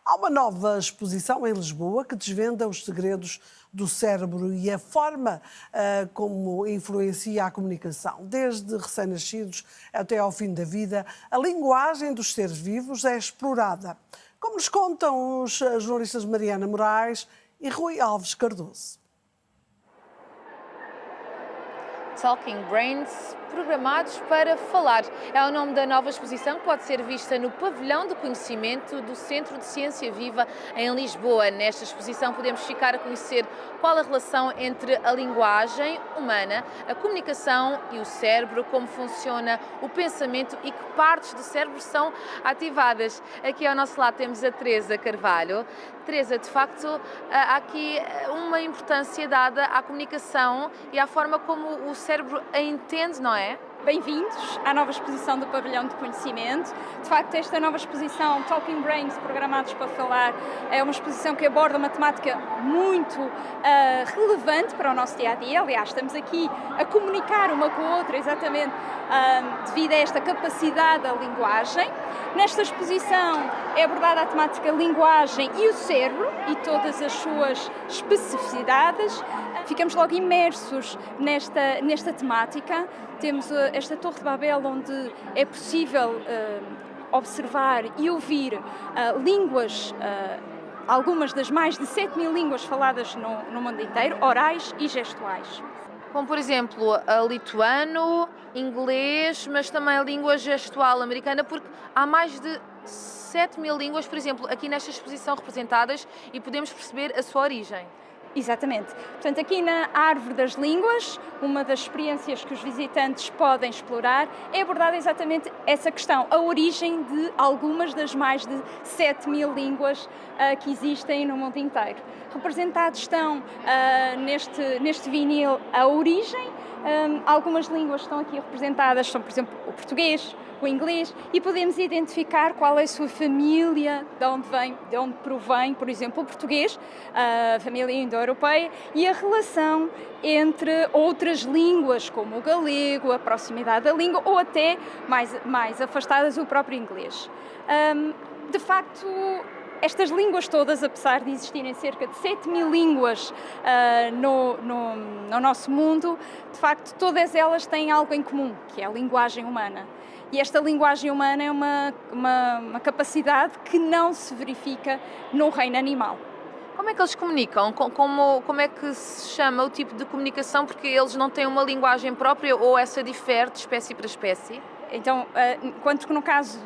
Há uma nova exposição em Lisboa que desvenda os segredos do cérebro e a forma como influencia a comunicação. Desde recém-nascidos até ao fim da vida, a linguagem dos seres vivos é explorada. Como nos contam os jornalistas Mariana Moraes e Rui Alves Cardoso. Talking Brains, programados para falar. É o nome da nova exposição que pode ser vista no Pavilhão do Conhecimento do Centro de Ciência Viva em Lisboa. Nesta exposição podemos ficar a conhecer qual a relação entre a linguagem humana, a comunicação e o cérebro, como funciona o pensamento e que partes do cérebro são ativadas. Aqui ao nosso lado temos a Teresa Carvalho. Teresa, de facto, há aqui uma importância dada à comunicação e à forma como o cérebro a entende, não é? Bem-vindos à nova exposição do Pavilhão de Conhecimento. De facto, esta nova exposição, Talking Brains, Programados para Falar, é uma exposição que aborda uma temática muito relevante para o nosso dia-a-dia. Aliás, estamos aqui a comunicar uma com a outra, exatamente devido a esta capacidade da linguagem. Nesta exposição é abordada a temática linguagem e o cérebro e todas as suas especificidades. Ficamos logo imersos nesta temática. Temos esta Torre de Babel, onde é possível observar e ouvir línguas, algumas das mais de 7.000 línguas faladas no mundo inteiro, orais e gestuais. Como, por exemplo, lituano, inglês, mas também a língua gestual americana, porque há mais de 7.000 línguas, por exemplo, aqui nesta exposição representadas e podemos perceber a sua origem. Exatamente. Portanto, aqui na Árvore das Línguas, uma das experiências que os visitantes podem explorar é abordada exatamente essa questão, a origem de algumas das mais de 7.000 línguas que existem no mundo inteiro. Representados estão neste vinil a origem, algumas línguas estão aqui representadas, são, por exemplo, o português, o inglês, e podemos identificar qual é a sua família, de onde provém, por exemplo, o português, a família indo-europeia, e a relação entre outras línguas, como o galego, a proximidade da língua, ou até mais afastadas, o próprio inglês. De facto, estas línguas todas, apesar de existirem cerca de 7.000 línguas no nosso mundo, de facto, todas elas têm algo em comum, que é a linguagem humana. E esta linguagem humana é uma capacidade que não se verifica no reino animal. Como é que eles comunicam? Como é que se chama o tipo de comunicação? Porque eles não têm uma linguagem própria ou essa difere de espécie para espécie? Então, enquanto que no caso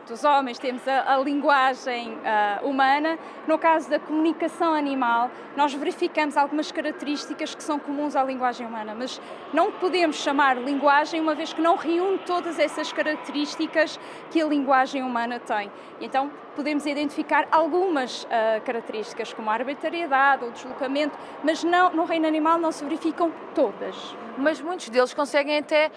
dos homens temos a linguagem humana, no caso da comunicação animal, nós verificamos algumas características que são comuns à linguagem humana, mas não podemos chamar linguagem uma vez que não reúne todas essas características que a linguagem humana tem. Então, podemos identificar algumas características, como a arbitrariedade ou o deslocamento, mas no reino animal não se verificam todas. Mas muitos deles conseguem até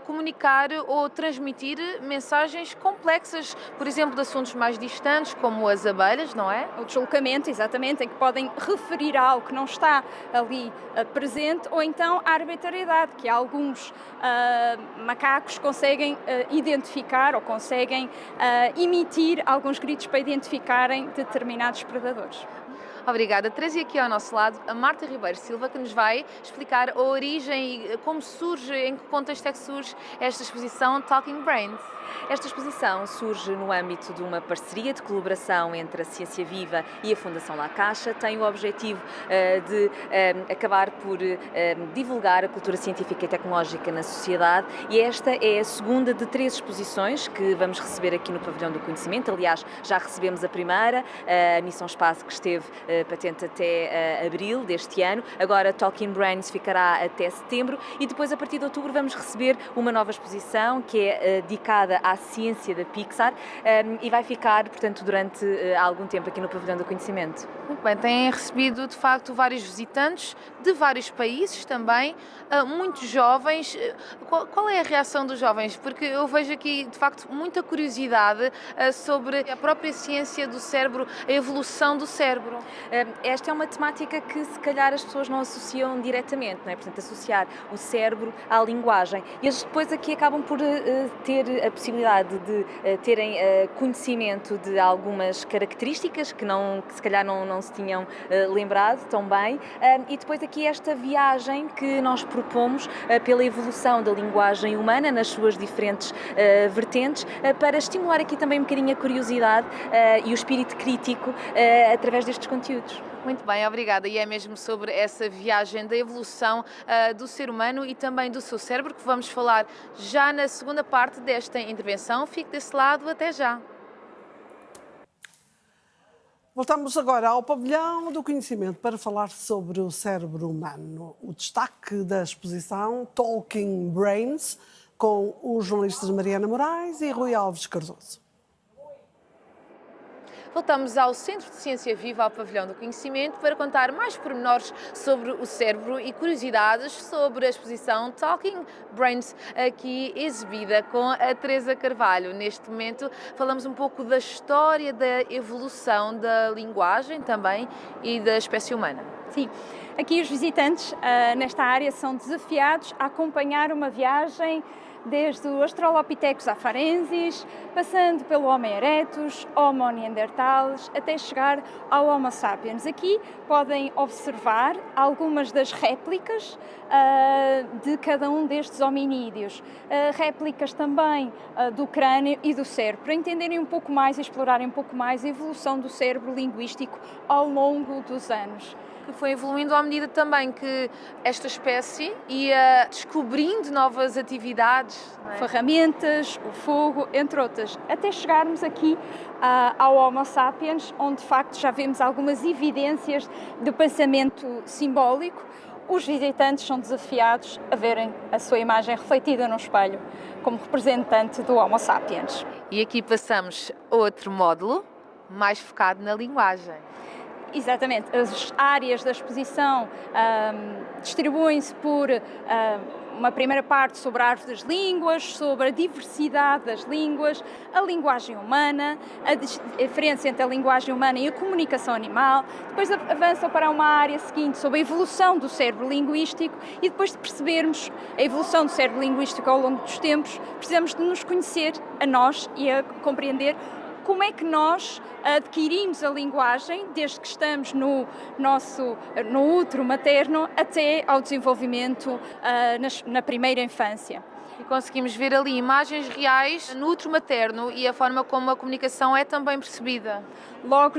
comunicar ou transmitir mensagens complexas, por exemplo, de assuntos mais distantes, como as abelhas, não é? O deslocamento, exatamente, em que podem referir a algo que não está ali presente, ou então a arbitrariedade, que alguns macacos conseguem identificar ou conseguem emitir alguns gritos para identificarem determinados predadores. Obrigada. Teresa, aqui ao nosso lado a Marta Ribeiro Silva, que nos vai explicar a origem e como surge, em que contexto é que surge esta exposição Talking Brains. Esta exposição surge no âmbito de uma parceria de colaboração entre a Ciência Viva e a Fundação La Caixa. Tem o objetivo de acabar por divulgar a cultura científica e tecnológica na sociedade, e esta é a segunda de 3 exposições que vamos receber aqui no Pavilhão do Conhecimento. Aliás, já recebemos a primeira, a Missão Espaço, que esteve patente até abril deste ano. Agora Talking Brains ficará até setembro e depois, a partir de outubro, vamos receber uma nova exposição que é dedicada à ciência da Pixar e vai ficar, portanto, durante algum tempo aqui no Pavilhão do Conhecimento. Muito bem, têm recebido de facto vários visitantes de vários países também, muitos jovens. Qual é a reação dos jovens? Porque eu vejo aqui de facto muita curiosidade sobre a própria ciência do cérebro, a evolução do cérebro. Esta é uma temática que se calhar as pessoas não associam diretamente, não é? Portanto, associar o cérebro à linguagem. E eles depois aqui acabam por ter a possibilidade de terem conhecimento de algumas características que se calhar não se tinham lembrado tão bem, e depois aqui esta viagem que nós propomos pela evolução da linguagem humana nas suas diferentes vertentes, para estimular aqui também um bocadinho a curiosidade e o espírito crítico através destes conteúdos. Muito bem, obrigada. E é mesmo sobre essa viagem da evolução do ser humano e também do seu cérebro que vamos falar já na segunda parte desta intervenção. Fique desse lado, até já. Voltamos agora ao pavilhão do conhecimento para falar sobre o cérebro humano. O destaque da exposição Talking Brains, com os jornalistas Mariana Moraes e Rui Alves Cardoso. Voltamos ao Centro de Ciência Viva, ao Pavilhão do Conhecimento, para contar mais pormenores sobre o cérebro e curiosidades sobre a exposição Talking Brains, aqui exibida com a Teresa Carvalho. Neste momento falamos um pouco da história da evolução da linguagem também e da espécie humana. Sim, aqui os visitantes nesta área são desafiados a acompanhar uma viagem desde o Australopithecus afarensis, passando pelo Homo erectus, Homo neanderthalis, até chegar ao Homo sapiens. Aqui podem observar algumas das réplicas de cada um destes hominídeos, réplicas também do crânio e do cérebro, para entenderem um pouco mais e explorarem um pouco mais a evolução do cérebro linguístico ao longo dos anos. Que foi evoluindo à medida também que esta espécie ia descobrindo novas atividades, não é? Ferramentas, o fogo, entre outras, até chegarmos aqui ao Homo sapiens, onde de facto já vemos algumas evidências do pensamento simbólico. Os visitantes são desafiados a verem a sua imagem refletida no espelho, como representante do Homo sapiens. E aqui passamos a outro módulo, mais focado na linguagem. Exatamente, as áreas da exposição distribuem-se por uma primeira parte sobre a árvore das línguas, sobre a diversidade das línguas, a linguagem humana, a diferença entre a linguagem humana e a comunicação animal. Depois avançam para uma área seguinte sobre a evolução do cérebro linguístico, e depois de percebermos a evolução do cérebro linguístico ao longo dos tempos, precisamos de nos conhecer a nós e a compreender como é que nós adquirimos a linguagem desde que estamos no útero materno até ao desenvolvimento na primeira infância. E conseguimos ver ali imagens reais no útero materno e a forma como a comunicação é também percebida. Logo,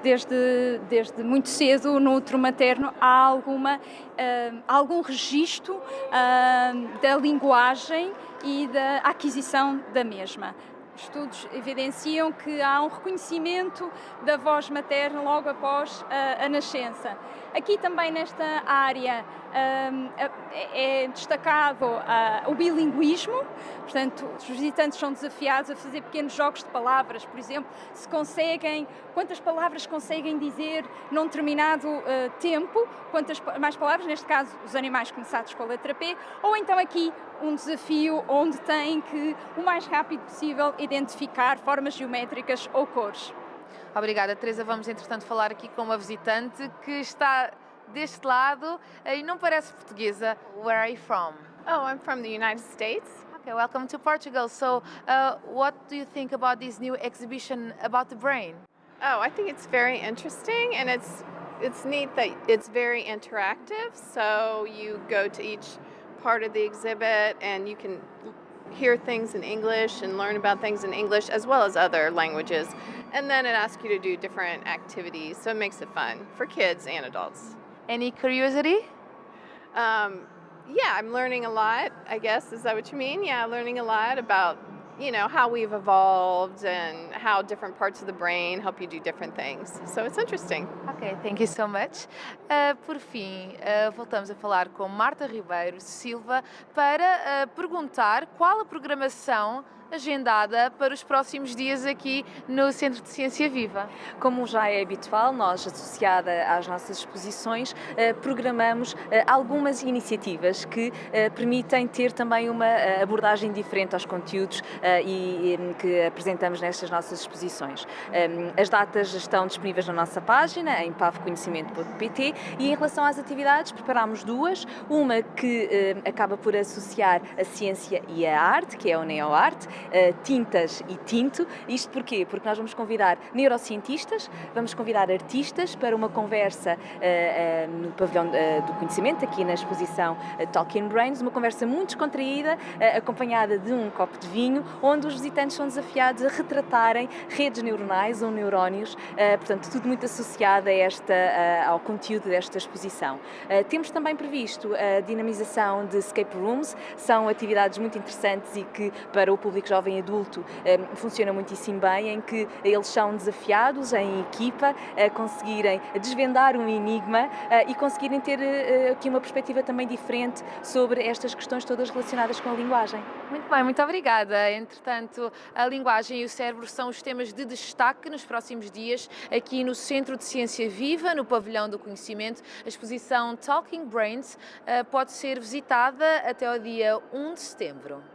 desde muito cedo, no útero materno, há algum registro da linguagem e da aquisição da mesma. Estudos evidenciam que há um reconhecimento da voz materna logo após a nascença. Aqui também nesta área é destacado o bilinguismo, portanto os visitantes são desafiados a fazer pequenos jogos de palavras, por exemplo, quantas palavras conseguem dizer num determinado tempo, quantas mais palavras, neste caso os animais começados com a letra P, ou então aqui um desafio onde têm que, o mais rápido possível, identificar formas geométricas ou cores. Obrigada, Teresa. Vamos, entretanto, falar aqui com uma visitante que está deste lado e não parece portuguesa. Where are you from? Oh, I'm from the United States. Okay, welcome to Portugal. So, what do you think about this new exhibition about the brain? Oh, I think it's very interesting, and it's neat that it's very interactive. So you go to each part of the exhibit and you can hear things in English and learn about things in English as well as other languages. And then it asks you to do different activities, so it makes it fun for kids and adults. Any curiosity? Yeah, I'm learning a lot, I guess. Is that what you mean? Yeah, learning a lot about, how we've evolved and how different parts of the brain help you do different things. So it's interesting. Ok, thank you so much. Por fim, voltamos a falar com Marta Ribeiro Silva para perguntar qual a programação agendada para os próximos dias aqui no Centro de Ciência Viva. Como já é habitual, nós, associada às nossas exposições, programamos algumas iniciativas que permitem ter também uma abordagem diferente aos conteúdos e que apresentamos nestas nossas exposições. As datas estão disponíveis na nossa página, em pavconhecimento.pt, e em relação às atividades, preparámos duas. Uma que acaba por associar a ciência e a arte, que é o NeoArte, tintas e tinto. Isto porquê? Porque nós vamos convidar neurocientistas, vamos convidar artistas para uma conversa no pavilhão do conhecimento, aqui na exposição Talking Brains, uma conversa muito descontraída, acompanhada de um copo de vinho, onde os visitantes são desafiados a retratarem redes neuronais ou neurónios, portanto, tudo muito associado ao conteúdo desta exposição. Temos também previsto a dinamização de escape rooms, são atividades muito interessantes e que para o público jovem e adulto funcionam muitíssimo bem, em que eles são desafiados em equipa a conseguirem desvendar um enigma e conseguirem ter aqui uma perspectiva também diferente sobre estas questões todas relacionadas com a linguagem. Muito bem, muito obrigada. Entretanto, a linguagem e o cérebro são os temas de destaque nos próximos dias aqui no Centro de Ciência Viva, no Pavilhão do Conhecimento. A exposição Talking Brains pode ser visitada até ao dia 1 de setembro.